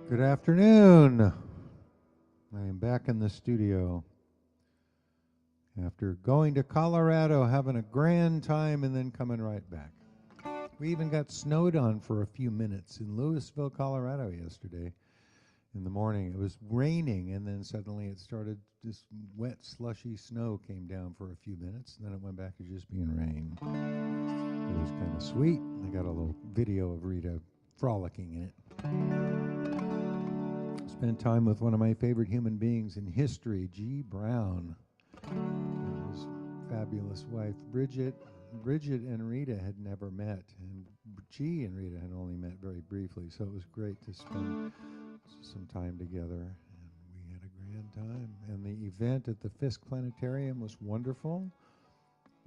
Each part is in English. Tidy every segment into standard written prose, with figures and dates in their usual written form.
Good afternoon. I am back in the studio after going to Colorado, having a grand time, and then coming right back. We even got snowed on for a few minutes in Louisville, Colorado yesterday in the morning. It was raining, and then suddenly it started, this wet, slushy snow came down for a few minutes, and then it went back to just being rain. It was kind of sweet. I got a little video of Rita frolicking in it. Spent time with one of my favorite human beings in history, G. Brown, and his fabulous wife, Bridget. Bridget and Rita had never met, and G and Rita had only met very briefly, so it was great to spend some time together, and we had a grand time. And the event at the Fisk Planetarium was wonderful.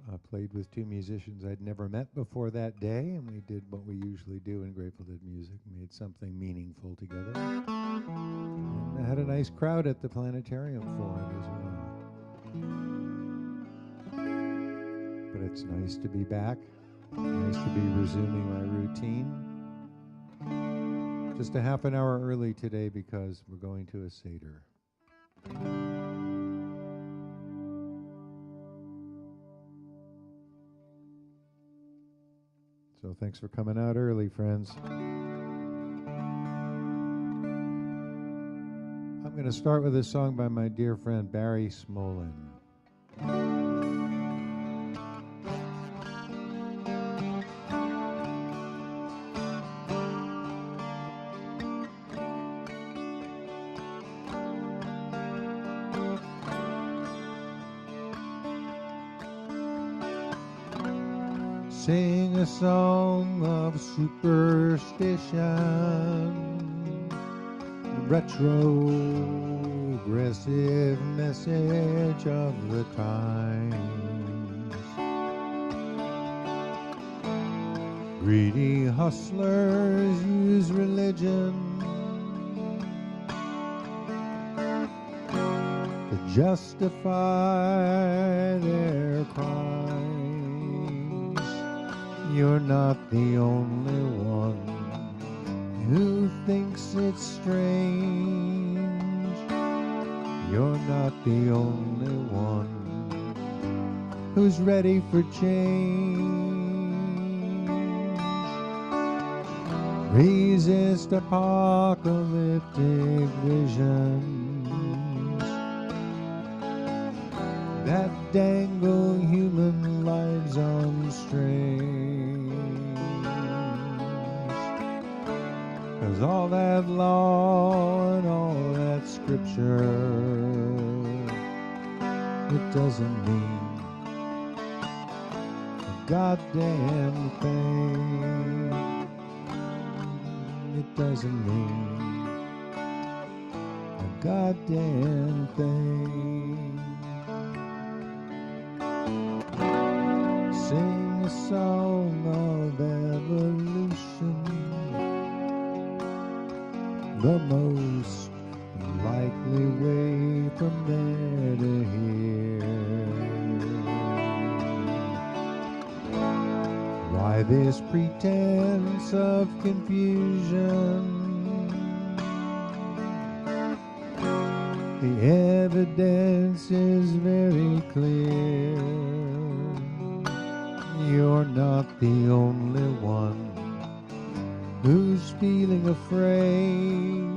I played with two musicians I'd never met before that day, and we did what we usually do in Grateful Dead music, made something meaningful together. And I had a nice crowd at the planetarium for it as well. But it's nice to be back, nice to be resuming my routine. Just a half an hour early today because we're going to a Seder. So thanks for coming out early, friends. I'm going to start with a song by my dear friend Barry Smolin. Sing a song of superstition, the retrogressive message of the times. Greedy hustlers use religion to justify their crimes. You're not the only one who thinks it's strange. You're not the only one who's ready for change. Resist apocalyptic visions that dangle human lives on strings. 'Cause all that law and all that scripture, it doesn't mean a goddamn thing. It doesn't mean a goddamn thing. Sing a song of evolution, the most likely way from there to here. Why this pretense of confusion? The evidence is very clear. You're not the only one who's feeling afraid.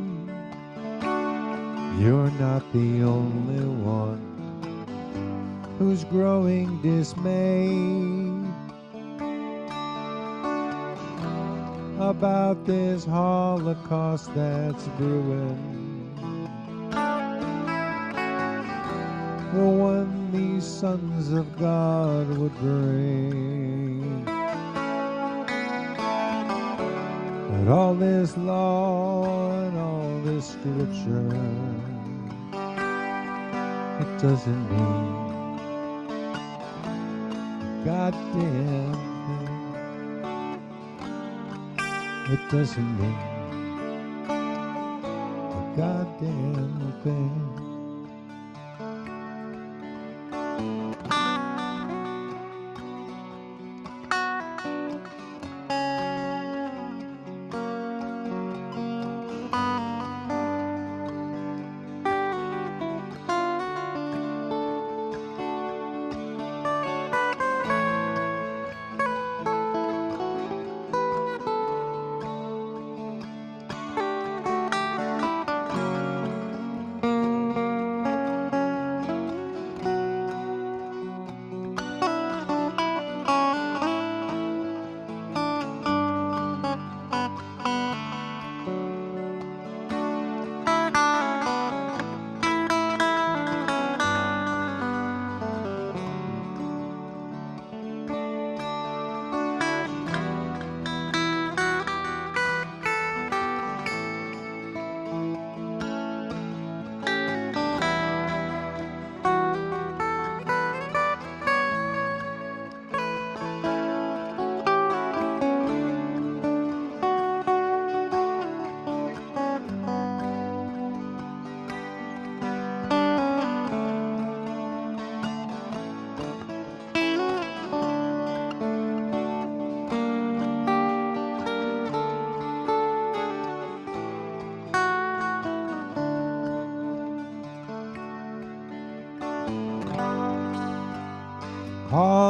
You're not the only one who's growing dismayed about this Holocaust that's brewing. The one these sons of God would bring. But all this law and all this scripture, it doesn't mean a goddamn thing. It doesn't mean a goddamn thing.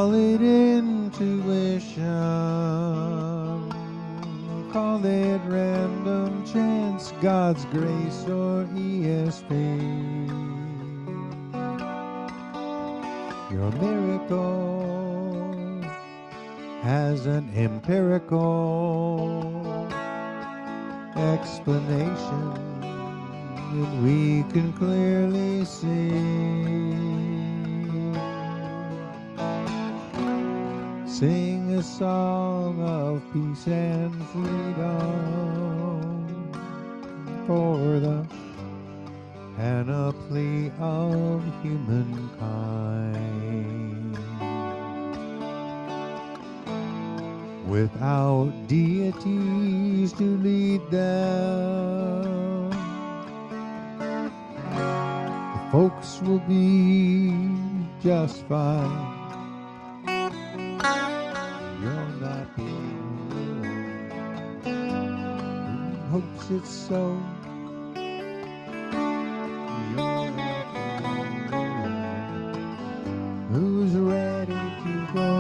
Call it intuition, call it random chance, God's grace, or ESP. Your miracle has an empirical explanation that we can clearly see. Sing a song of peace and freedom for the panoply of humankind. Without deities to lead them, the folks will be just fine. You're not the only one who hopes it's so. You're not the only one who's ready to go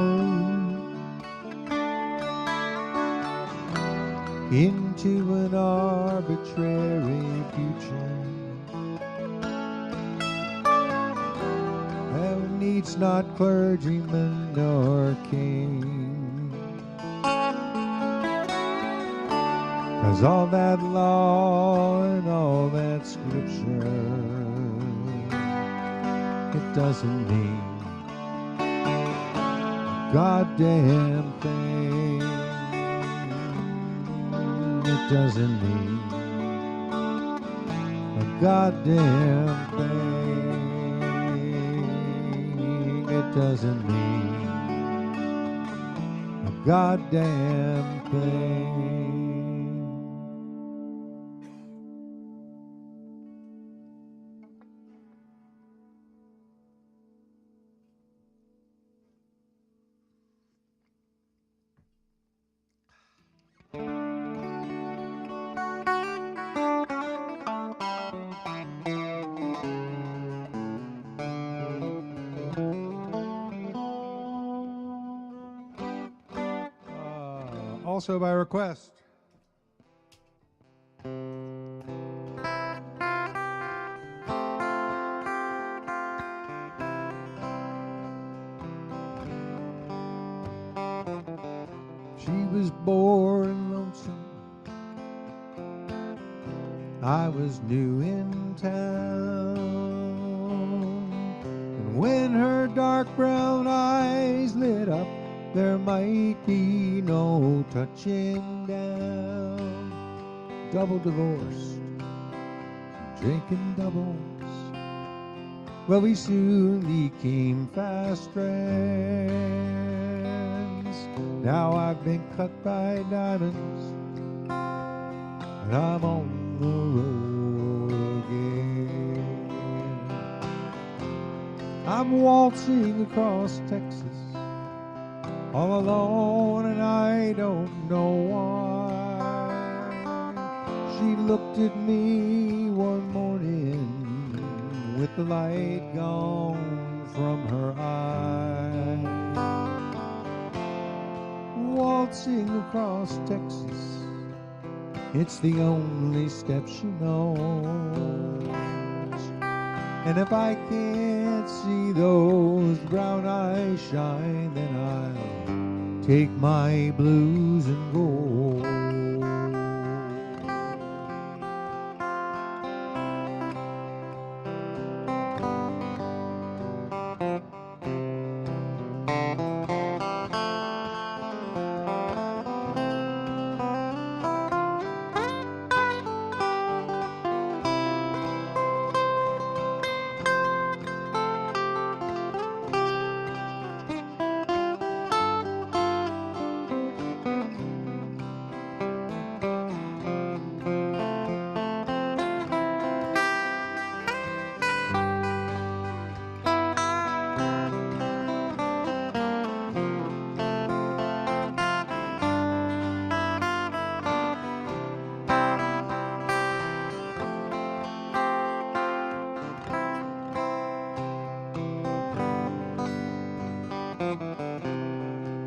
into an arbitrary future. Hell needs not clergyman nor king, 'cause all that law and all that scripture, it doesn't mean a goddamn thing. It doesn't mean a goddamn thing. It doesn't mean a goddamn thing. Also by request. She was born lonesome, I was new in town, and when her dark brown eyes lit up, there might be no touching down. Double divorced, drinking doubles. Well, we soon became fast friends. Now I've been cut by diamonds, and I'm on the road again. I'm waltzing across Texas, all alone, and I don't know why. She looked at me one morning with the light gone from her eye. Waltzing across Texas, it's the only step she knows. And if I can't see those brown eyes shine, then I'll take my blues and go.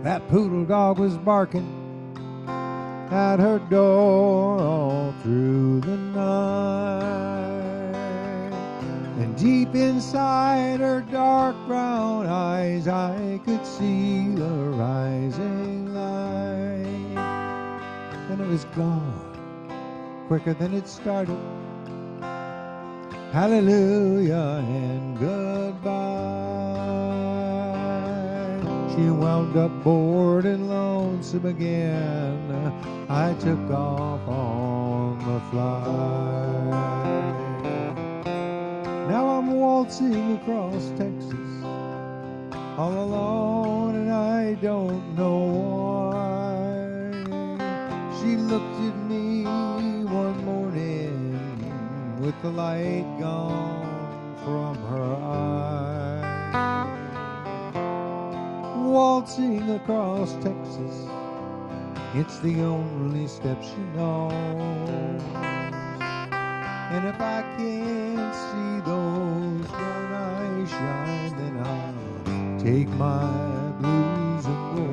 That poodle dog was barking at her door all through the night. And deep inside her dark brown eyes, I could see the rising light. And it was gone quicker than it started. Hallelujah and goodbye. She wound up bored and lonesome again. I took off on the fly. Now I'm waltzing across Texas all alone, and I don't know why. She looked at me one morning with the light gone from her eye. Waltzing across Texas, it's the only step she knows. And if I can't see those brown eyes shine, then I'll take my blues and go.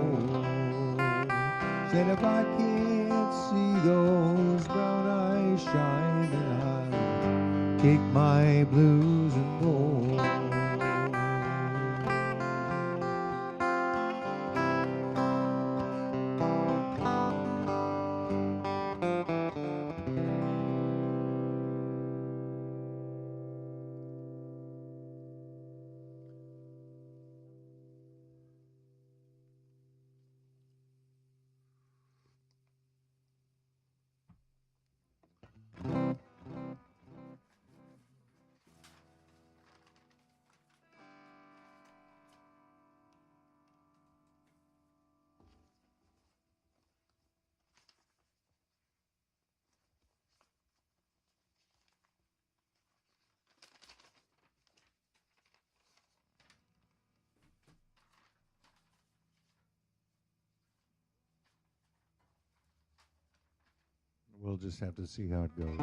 Said if I can't see those brown eyes shine, then I'll take my blues and go. We'll just have to see how it goes.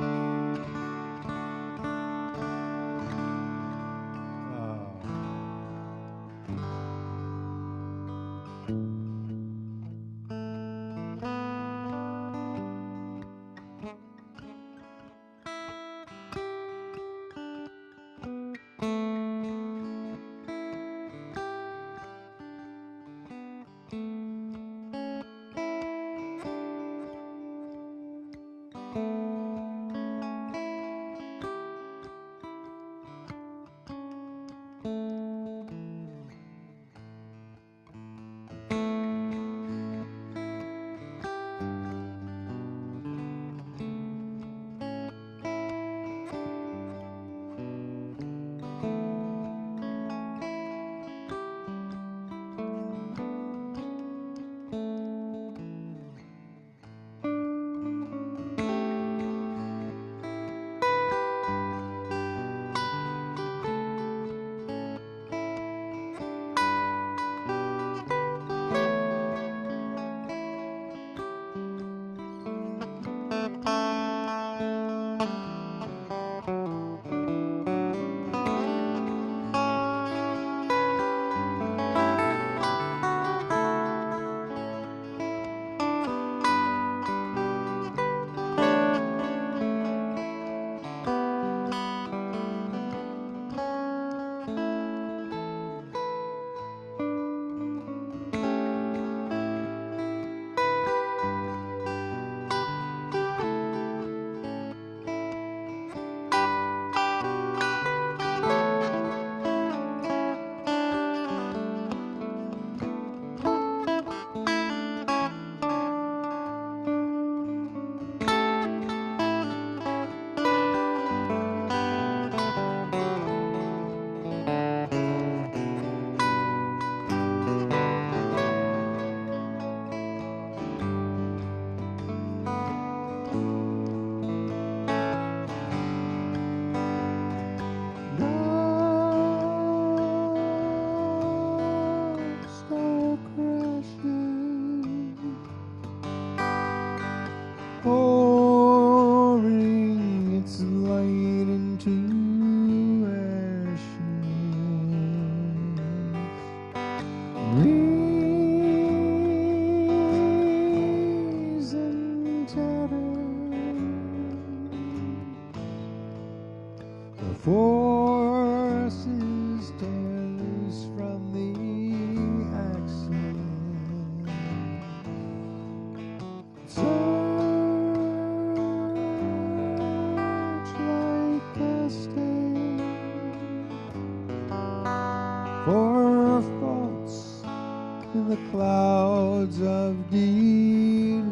the clouds of delusion.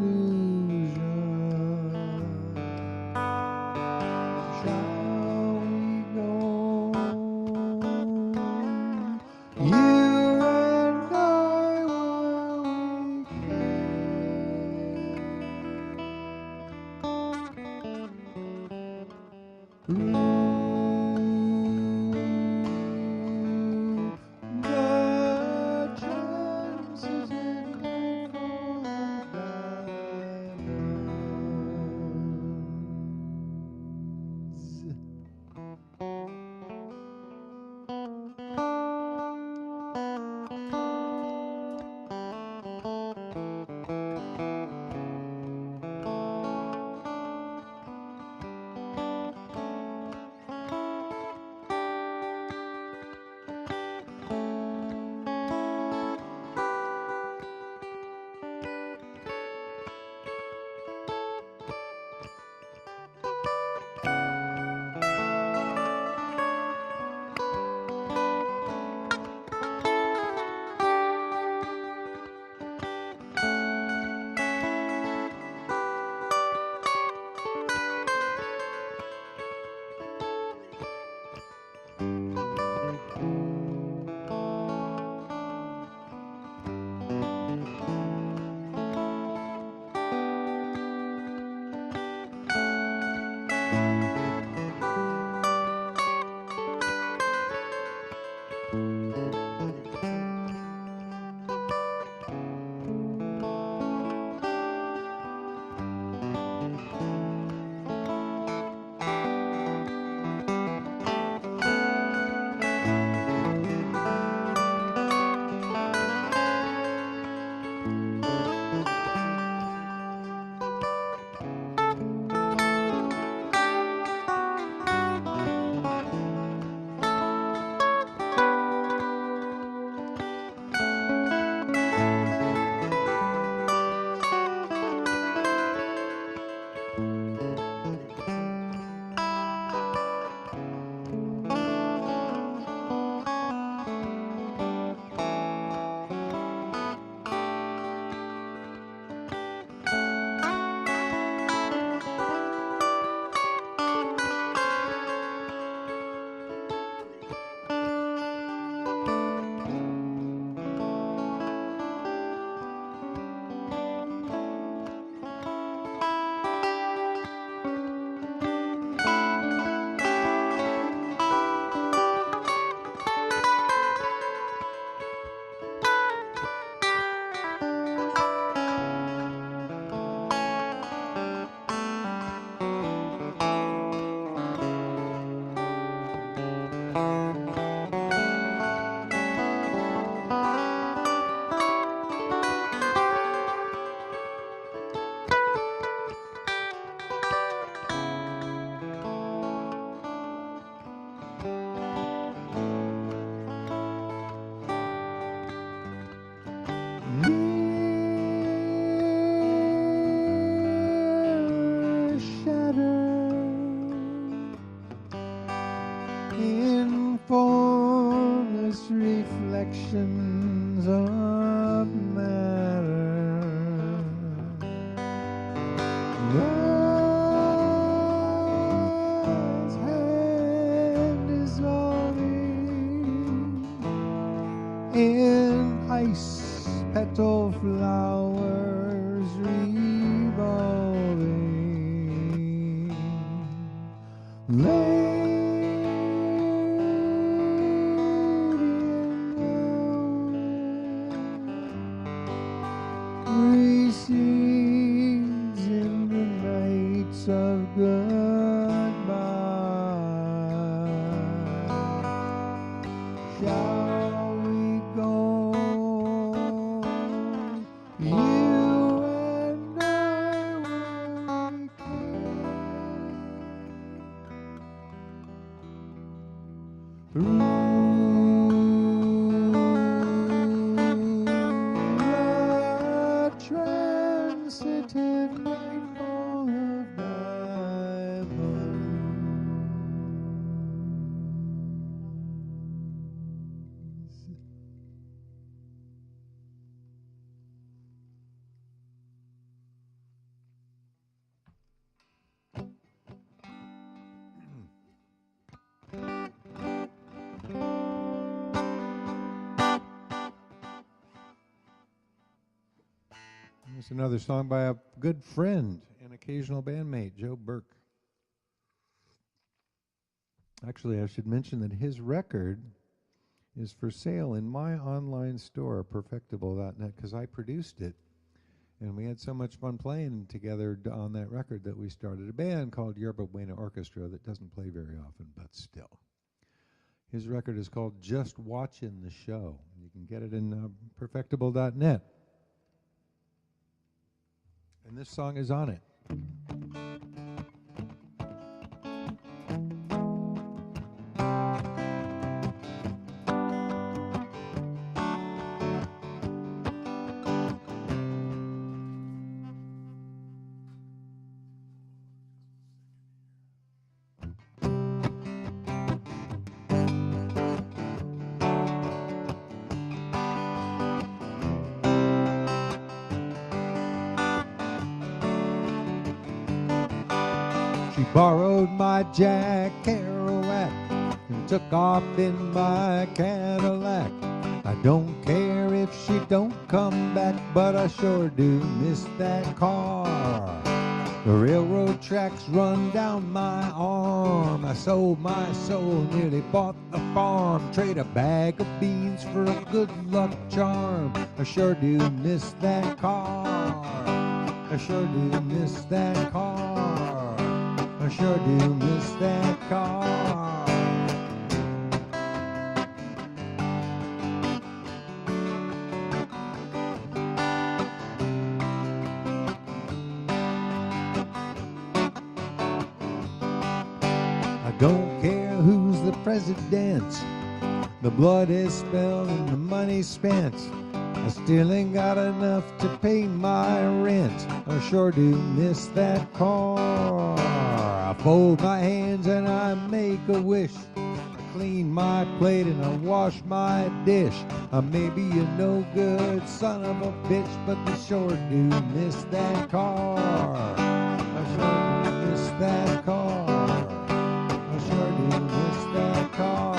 Shall we go? You and I reflections of matter. Love's hand dissolving in ice petal flowers revolving. Recedes in the nights of goodbye. Shall we go? You and I transitive nightfall of diamonds. It's another song by a good friend and occasional bandmate, Joe Burke. Actually, I should mention that his record is for sale in my online store, perfectible.net, because I produced it. And we had so much fun playing together on that record that we started a band called Yerba Buena Orchestra that doesn't play very often, but still. His record is called Just Watching the Show. You can get it in perfectible.net. And this song is on it. She borrowed my Jack Kerouac and took off in my Cadillac. I don't care if she don't come back, but I sure do miss that car. The railroad tracks run down my arm. I sold my soul, nearly bought the farm. Trade a bag of beans for a good luck charm. I sure do miss that car. I sure do miss that car. I sure do miss that car. I don't care who's the president. The blood is spilled and the money spent. I still ain't got enough to pay my rent. I sure do miss that car. I fold my hands and I make a wish. I clean my plate and I wash my dish. I may be a no good son of a bitch, but I sure do miss that car. I sure do miss that car. I sure do miss that car.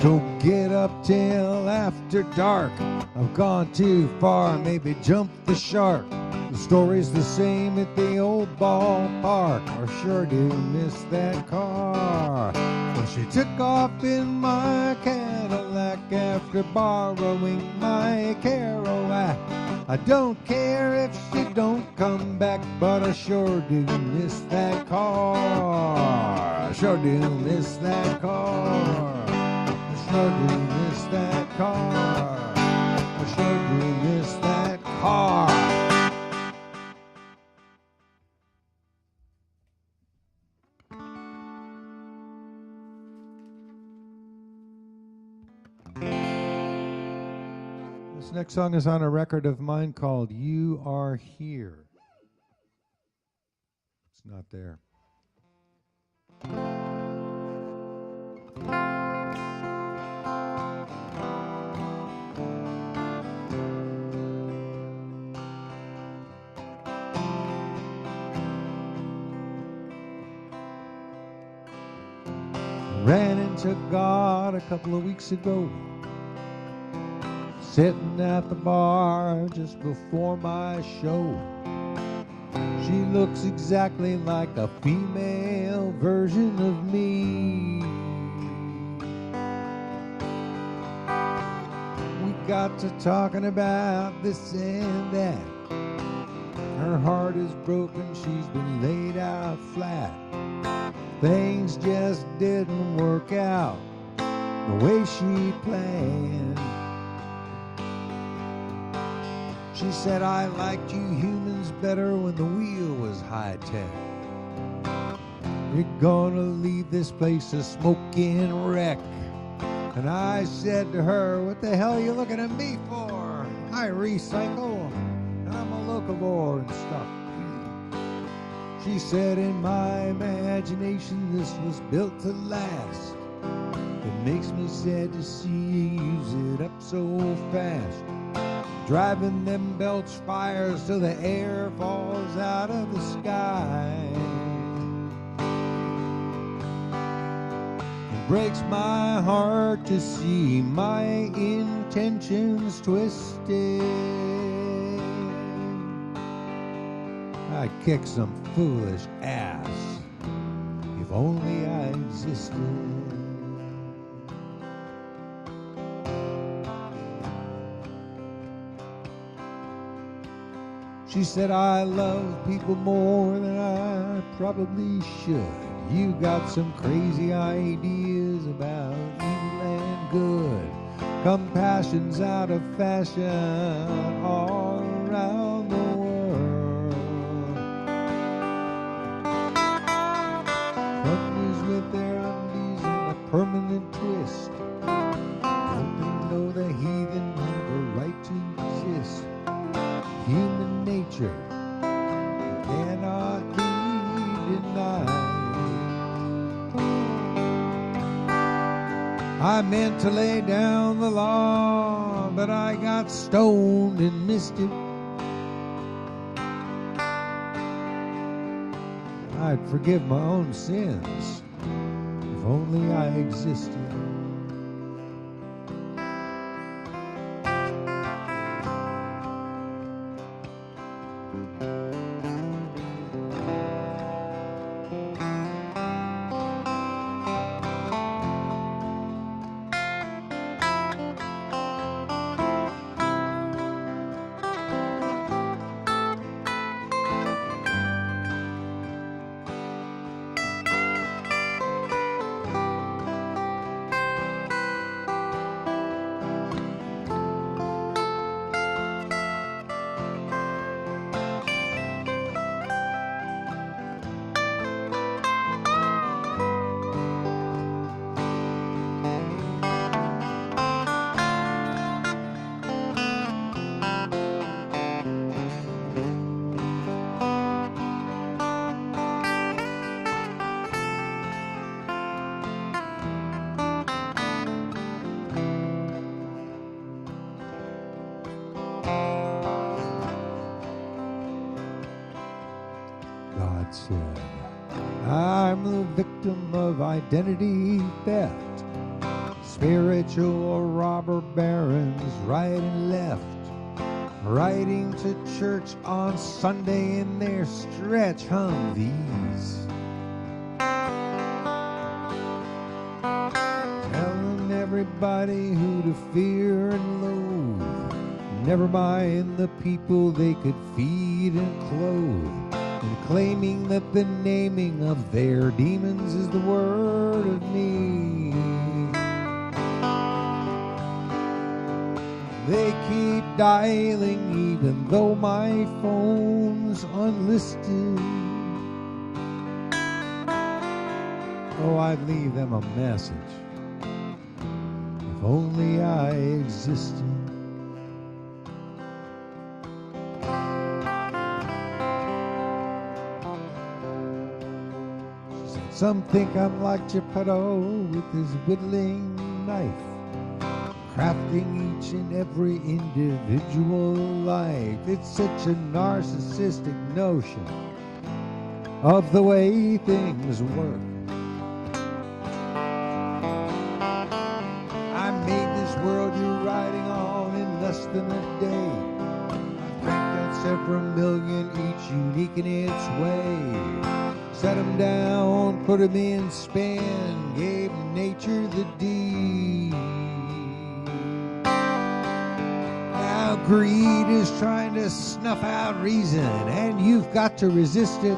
Don't get up till after dark. I've gone too far, maybe jump the shark. The story's the same at the old ballpark. I sure do miss that car. When she took off in my Cadillac after borrowing my Kerouac. I don't care if she don't come back, but I sure do miss that car. I sure do miss that car. I sure do miss that car. I sure do miss that car. This next song is on a record of mine called You Are Here. It's not there. Ran into God a couple of weeks ago, sitting at the bar just before my show. She looks exactly like a female version of me. We got to talking about this and that. Her heart is broken, she's been laid out flat. Things just didn't work out the way she planned. She said, I liked you humans better when the wheel was high-tech. You're gonna leave this place a smoking wreck. And I said to her, what the hell are you looking at me for? I recycle, and I'm a locavore and stuff. She said, in my imagination, this was built to last. It makes me sad to see you use it up so fast. Driving them belch fires till the air falls out of the sky. It breaks my heart to see my intentions twisted. I'd kick some foolish ass if only I existed. She said, I love people more than I probably should. You got some crazy ideas about evil and good. Compassion's out of fashion all around the world. Truckers with their undies and a permanent twist. Don't they know the heathen have a right to exist? Human nature cannot be denied. I meant to lay down the law, but I got stoned and missed it. I'd forgive my own sins if only I existed. God said, I'm the victim of identity theft. Spiritual robber barons right and left, riding to church on Sunday in their stretch Humvees. Telling everybody who to fear and loathe, never mind the people they could feed and clothe. And claiming that the naming of their demons is the word of me. They keep dialing even though my phone's unlisted. Oh, I'd leave them a message if only I existed. Some think I'm like Geppetto with his whittling knife, crafting each and every individual life. It's such a narcissistic notion of the way things work. I made this world you're riding on in less than a day. I've cranked out several million, each unique in its way. Set them down, put them in span, gave nature the deed. Now greed is trying to snuff out reason, and you've got to resist it.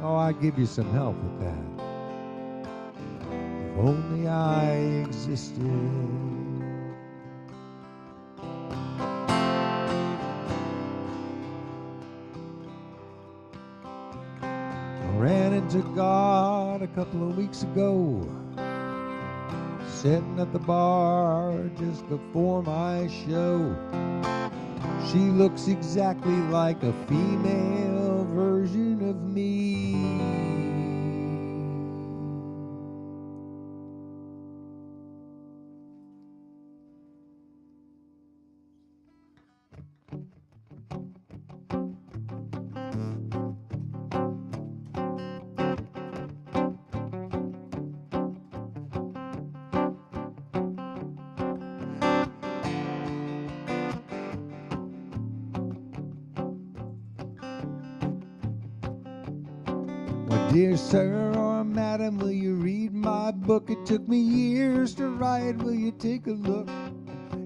Oh, I'd give you some help with that. If only I existed. Ran into God a couple of weeks ago, sitting at the bar just before my show. She looks exactly like a female version of me. Dear sir or madam, will you read my book? It took me years to write, will you take a look?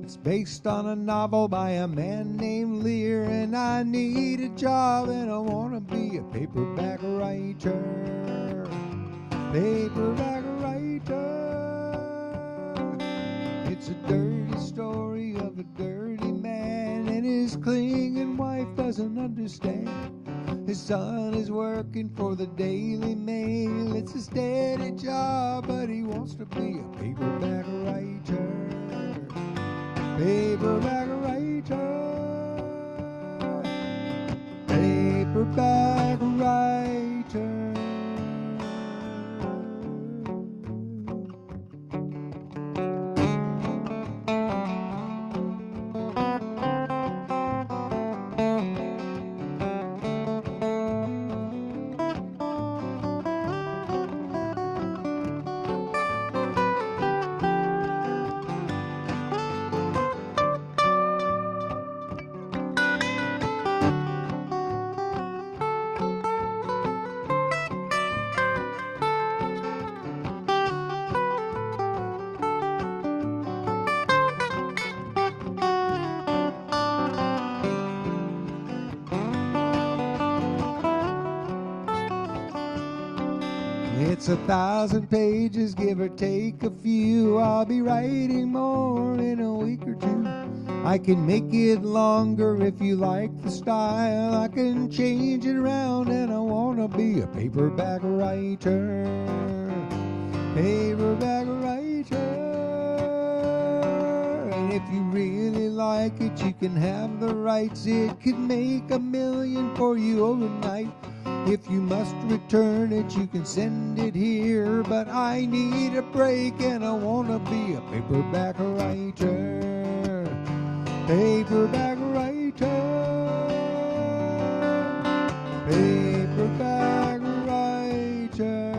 It's based on a novel by a man named Lear, and I need a job and I want to be a paperback writer. Paperback writer. It's a dirty story of a dirty man, and his clinging wife doesn't understand. His son is working for the Daily Mail. It's a steady job, but he wants to be a paperback writer. Paperback writer. Paperback writer. It's 1,000 pages, give or take a few. I'll be writing more in a week or two. I can make it longer if you like the style. I can change it around, and I want to be a paperback writer. Paperback writer. And if you really like it, you can have the rights. It could make $1 million for you overnight. If you must return it, you can send it here. But I need a break, and I want to be a paperback writer. Paperback writer. Paperback writer.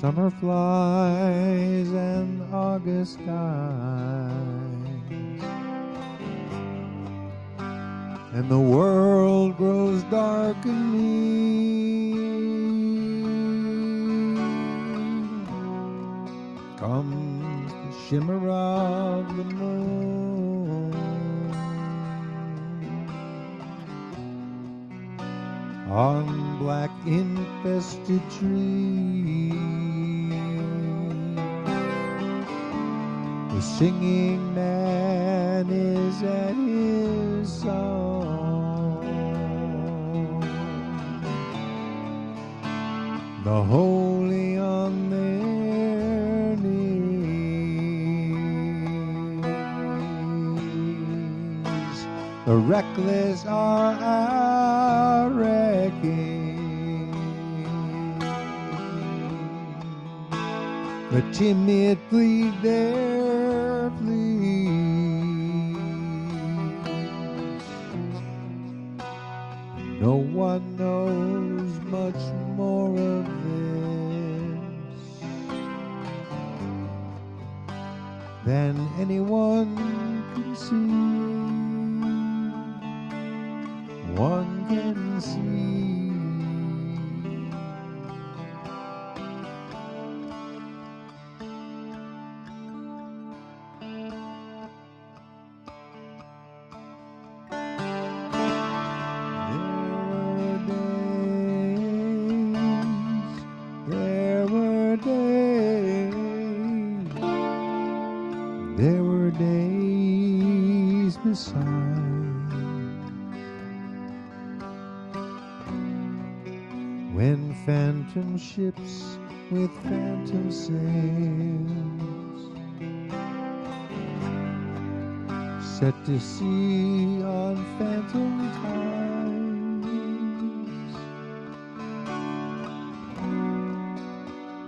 Summer flies and August dies, and the world grows dark and mean. Comes the shimmer of the moon on black infested trees. The singing man is at his song. The holy on their knees. The reckless are out wrecking. The timid plead their pleas. No one knows much more of this than anyone can see. One can see. There were days beside when phantom ships with phantom sails set to sea on phantom tides.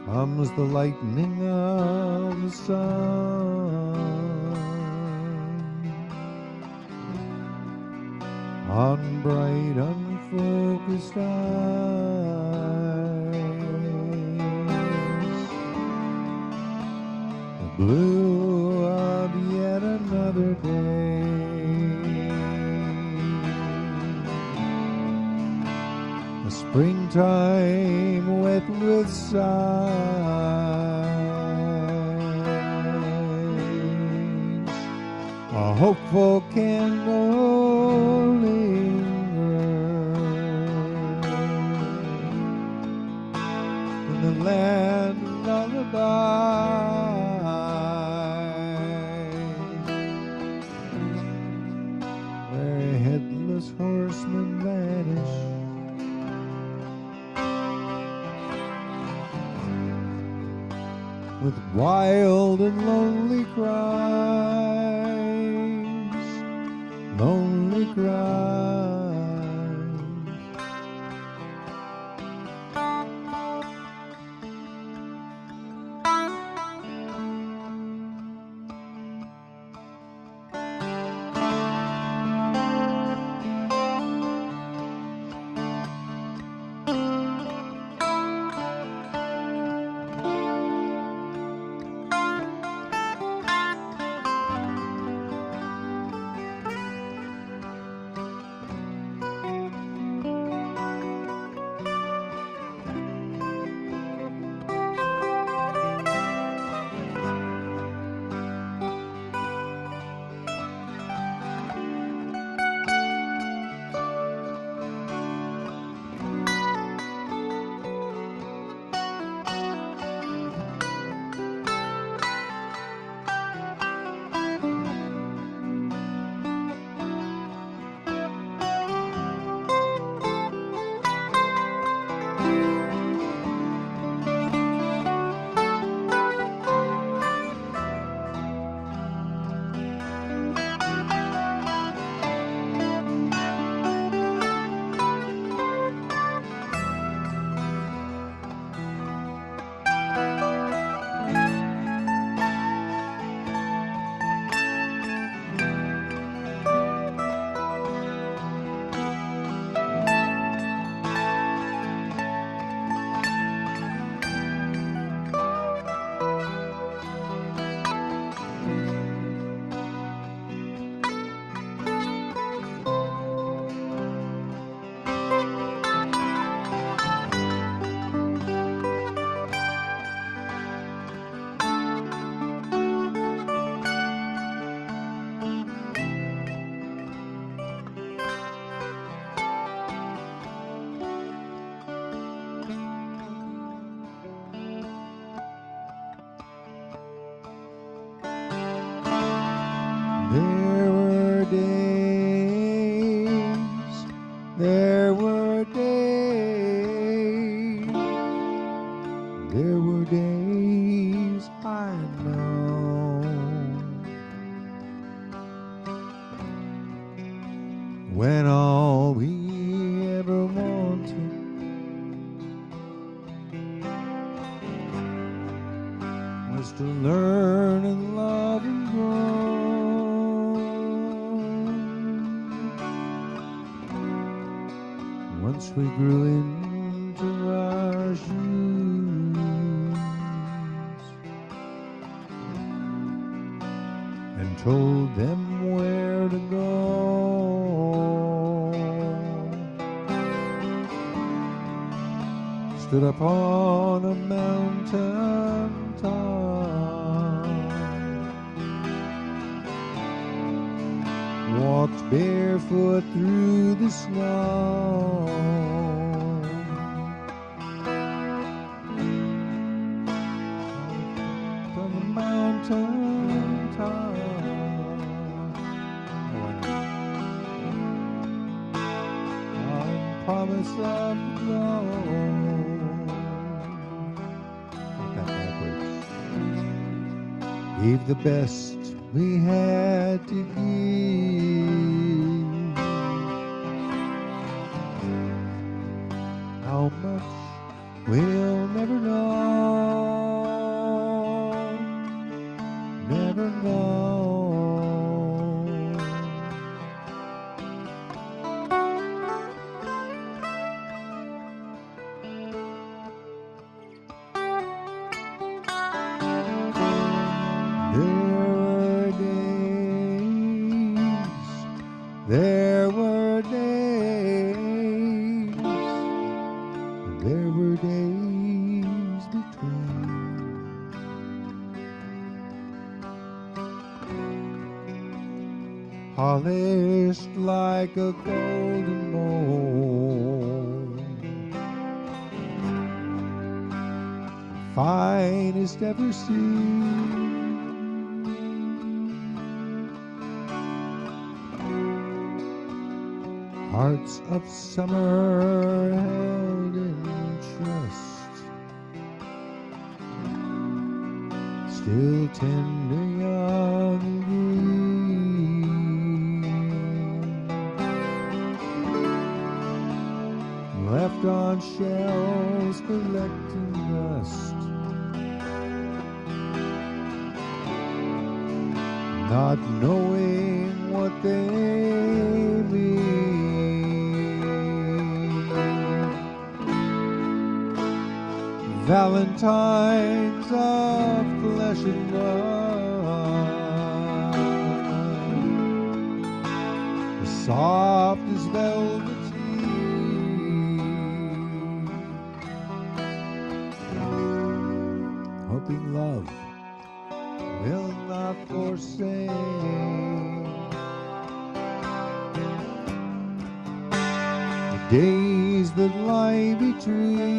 Comes the lightning of the sun on bright unfocused eyes. The blue of yet another day. A springtime wet with sighs. A hopeful candle in the land of lullabies, where a headless horseman vanished with wild and lonely cries, lonely cries. when all we ever wanted was to learn and love and grow. Once we grew into our shoes and told them where to go. Stood upon a mountain top, walked barefoot through the snow. From the mountain top, on promise of gold. Gave the best we had to give. How much we'll never know, never know. There were days between. Polished like a golden mold, finest ever seen. Hearts of summer held in trust, still tender, young and green, left on shelves collecting dust, not knowing what they mean. Valentines of flesh and blood, as soft as velveteen, hoping love will not forsake the days that lie between.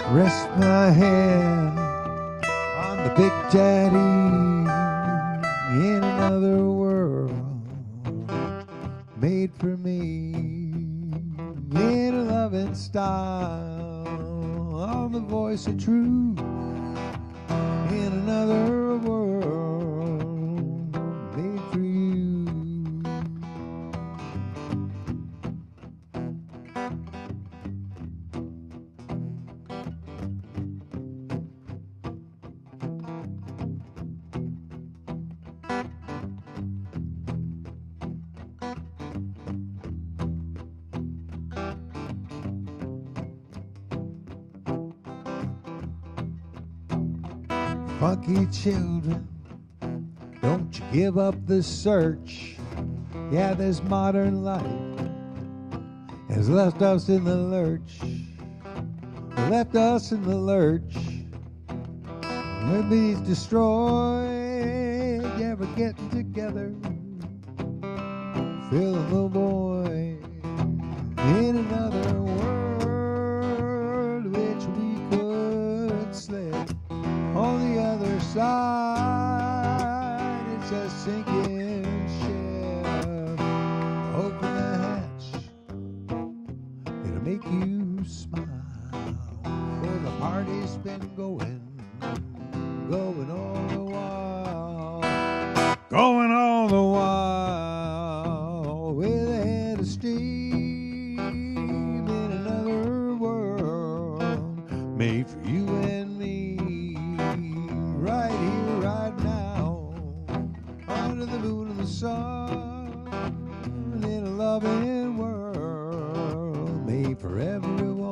Rest my head on the Big Daddy in another world made for me in a loving style on the voice of truth in another world made for you. Funky children, don't you give up the search. Yeah, this modern life has left us in the lurch. Left us in the lurch. When these destroyed, yeah, we're getting together. Filling the void in another world which we could slip. On the other side, it's a sinking ship. Open the hatch, it'll make you smile. For the party's been going all the while. Going all the while with a head of steam in another world made for you and me. Right here, right now, under the moon and the sun, in a loving world made for everyone.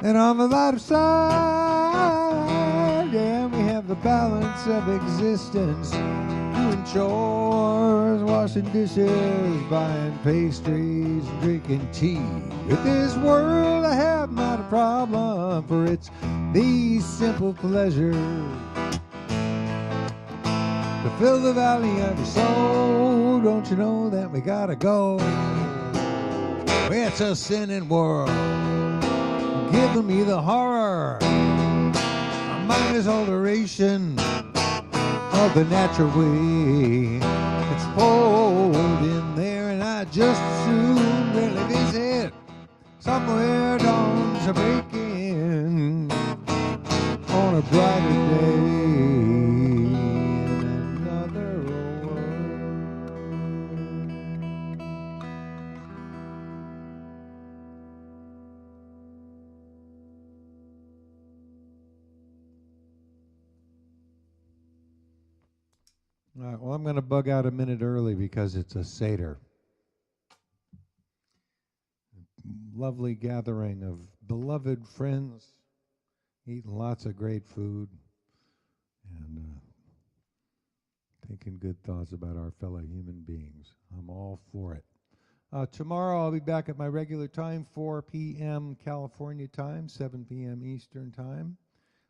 And on the lighter side, yeah, we have the balance of existence. Doing chores, washing dishes, buying pastries, drinking tea. With this world I have not a problem, for it's these simple pleasures to fill the valley of your soul. Don't you know that we gotta go? It's a sinning world, giving me the horror. My mind is alteration of the natural way. It's pulled in there, and I just assume really visit somewhere dawns are breaking on a brighter day. In another world. All right, well, I'm going to bug out a minute early because it's a Seder. Lovely gathering of beloved friends, eating lots of great food, and thinking good thoughts about our fellow human beings. I'm all for it. Tomorrow I'll be back at my regular time, 4 p.m. California time, 7 p.m. Eastern time.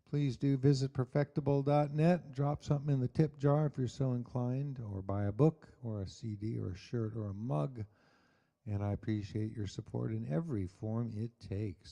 Please do visit perfectible.net. Drop something in the tip jar if you're so inclined, or buy a book or a CD or a shirt or a mug. And I appreciate your support in every form it takes.